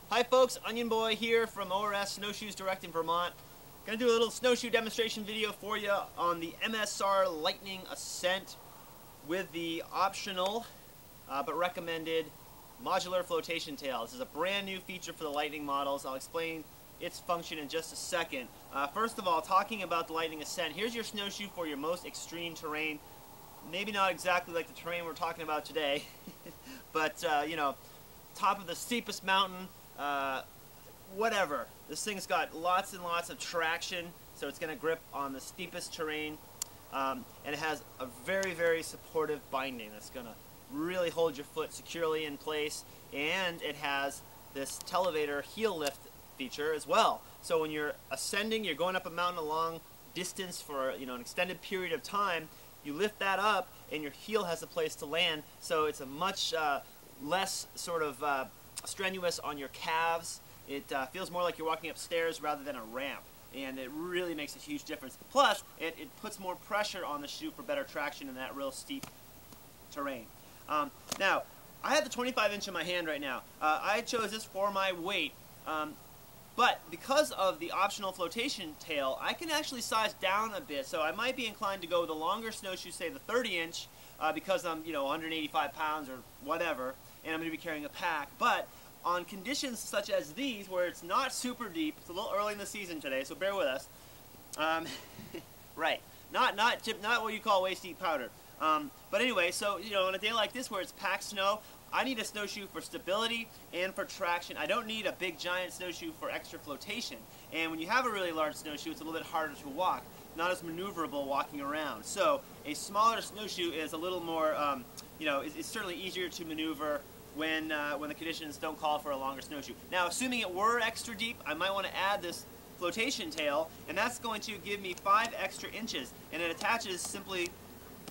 Hi folks, Onion Boy here from ORS Snowshoes Direct in Vermont. Gonna do a little snowshoe demonstration video for you on the MSR Lightning Ascent with the optional but recommended modular flotation tail. This is a brand new feature for the Lightning models. I'll explain its function in just a second. First of all, talking about the Lightning Ascent, here's your snowshoe for your most extreme terrain. Maybe not exactly like the terrain we're talking about today, but you know, top of the steepest mountain, whatever. This thing's got lots and lots of traction, so it's going to grip on the steepest terrain, and it has a very, very supportive binding that's going to really hold your foot securely in place, and it has this Televator Heel Lift feature as well. So when you're ascending, you're going up a mountain a long distance for an extended period of time, you lift that up and your heel has a place to land, so it's a much less sort of strenuous on your calves. It feels more like you're walking upstairs rather than a ramp, and it really makes a huge difference. Plus, it puts more pressure on the shoe for better traction in that real steep terrain. Now, I have the 25-inch in my hand right now. I chose this for my weight, but because of the optional flotation tail, I can actually size down a bit, so I might be inclined to go with a longer snowshoe, say the 30-inch, because I'm 185 pounds or whatever, and I'm going to be carrying a pack. But on conditions such as these, where it's not super deep, it's a little early in the season today, so bear with us. Right, not what you call waist deep powder. But anyway, so on a day like this where it's packed snow, I need a snowshoe for stability and for traction. I don't need a big giant snowshoe for extra flotation. And when you have a really large snowshoe, it's a little bit harder to walk, not as maneuverable walking around. So a smaller snowshoe is a little more, it's certainly easier to maneuver when the conditions don't call for a longer snowshoe. Now, assuming it were extra deep, I might want to add this flotation tail, and that's going to give me 5 extra inches. And it attaches simply.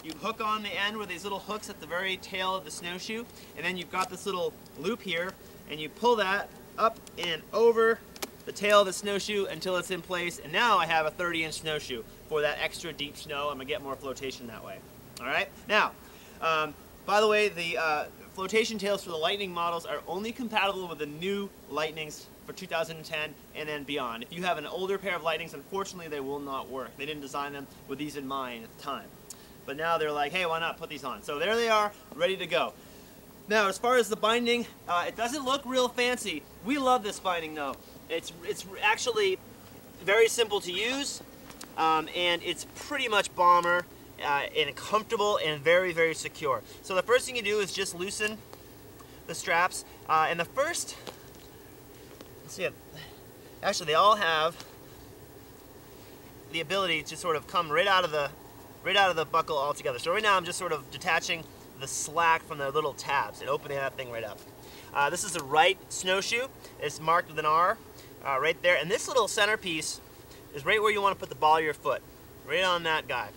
You hook on the end with these little hooks at the very tail of the snowshoe, and then you've got this little loop here, and you pull that up and over the tail of the snowshoe until it's in place, and now I have a 30-inch snowshoe for that extra deep snow. I'm going to get more flotation that way. All right? Now, by the way, the flotation tails for the Lightning models are only compatible with the new Lightnings for 2010 and then beyond. If you have an older pair of Lightnings, unfortunately, they will not work. They didn't design them with these in mind at the time. But now they're like, hey, why not put these on? So there they are, ready to go. Now, as far as the binding, it doesn't look real fancy. We love this binding, though. It's actually very simple to use, and it's pretty much bomber and comfortable and very, very secure. So the first thing you do is just loosen the straps. And the first, let's see, actually they all have the ability to sort of come right out of the buckle altogether. So right now I'm just sort of detaching the slack from the little tabs and opening that thing right up. This is the right snowshoe. It's marked with an R right there. And this little centerpiece is right where you want to put the ball of your foot, right on that guy.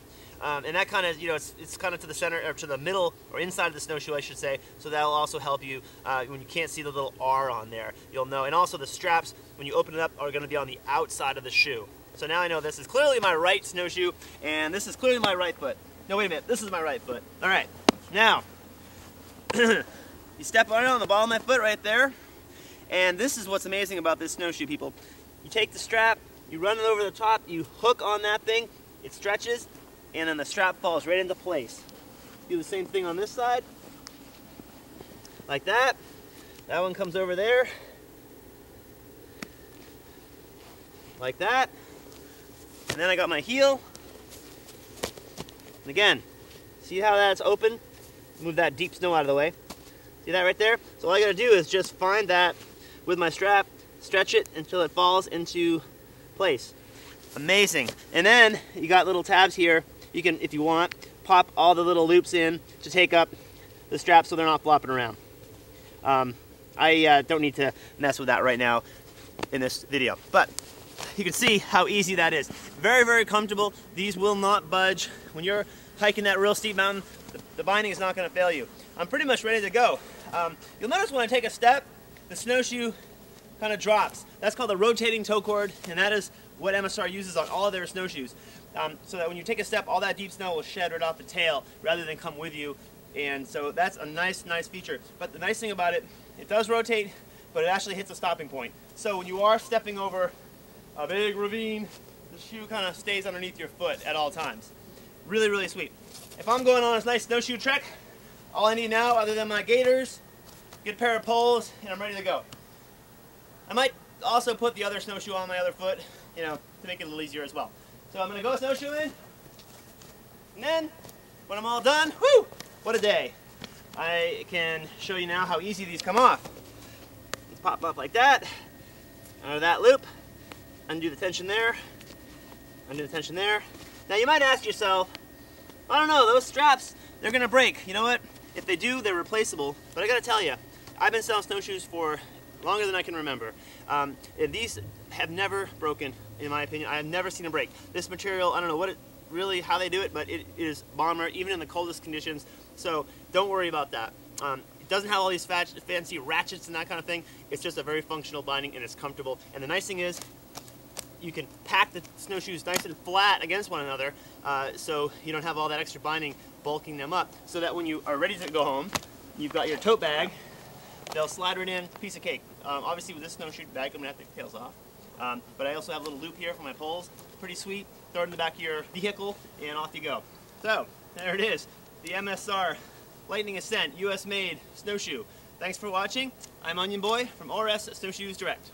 And that kind of, it's kind of to the center, or to the middle, or inside of the snowshoe, I should say. So that'll also help you when you can't see the little R on there. You'll know. And also the straps, when you open it up, are going to be on the outside of the shoe. So now I know this is clearly my right snowshoe, and this is clearly my right foot. No, wait a minute, this is my right foot. All right, now, you step on the ball of my foot right there, and this is what's amazing about this snowshoe, people. You take the strap, you run it over the top, you hook on that thing, it stretches, and then the strap falls right into place. Do the same thing on this side, like that. That one comes over there, like that. And then I got my heel. And again, see how that's open? Move that deep snow out of the way. See that right there? So all I gotta do is just find that with my strap, stretch it until it falls into place. Amazing. And then you got little tabs here. You can, if you want, pop all the little loops in to take up the straps so they're not flopping around. I don't need to mess with that right now in this video. But you can see how easy that is. Very, very comfortable. These will not budge. When you're hiking that real steep mountain, the binding is not going to fail you. I'm pretty much ready to go. You'll notice when I take a step, the snowshoe kind of drops. That's called the rotating toe cord, and that is what MSR uses on all of their snowshoes. So that when you take a step, all that deep snow will shed right off the tail rather than come with you. And so that's a nice feature. But the nice thing about it, it does rotate, but it actually hits a stopping point. So when you are stepping over a big ravine, the shoe kind of stays underneath your foot at all times. Really, really sweet. If I'm going on a nice snowshoe trek, all I need now, other than my gaiters, get a pair of poles, and I'm ready to go. I might also put the other snowshoe on my other foot, you know, to make it a little easier as well. So I'm going to go snowshoeing, and then when I'm all done, whoo, what a day. I can show you now how easy these come off. Let's pop up like that, out of that loop, undo the tension there, undo the tension there. Now you might ask yourself, I don't know, those straps, they're going to break. You know what? If they do, they're replaceable. But I got to tell you, I've been selling snowshoes for longer than I can remember. These have never broken, in my opinion. I have never seen them break. This material, I don't know what really how they do it, but it is bomber, even in the coldest conditions. So don't worry about that. It doesn't have all these fancy ratchets and that kind of thing. It's just a very functional binding, and it's comfortable. And the nice thing is, you can pack the snowshoes nice and flat against one another, so you don't have all that extra binding bulking them up, so that when you are ready to go home, you've got your tote bag. They'll slide right in, piece of cake. Obviously with this snowshoe bag, I'm going to have to take the tails off. But I also have a little loop here for my poles. Pretty sweet. Throw it in the back of your vehicle, and off you go. So, there it is. The MSR Lightning Ascent, US-made snowshoe. Thanks for watching. I'm Onion Boy from ORS Snowshoes Direct.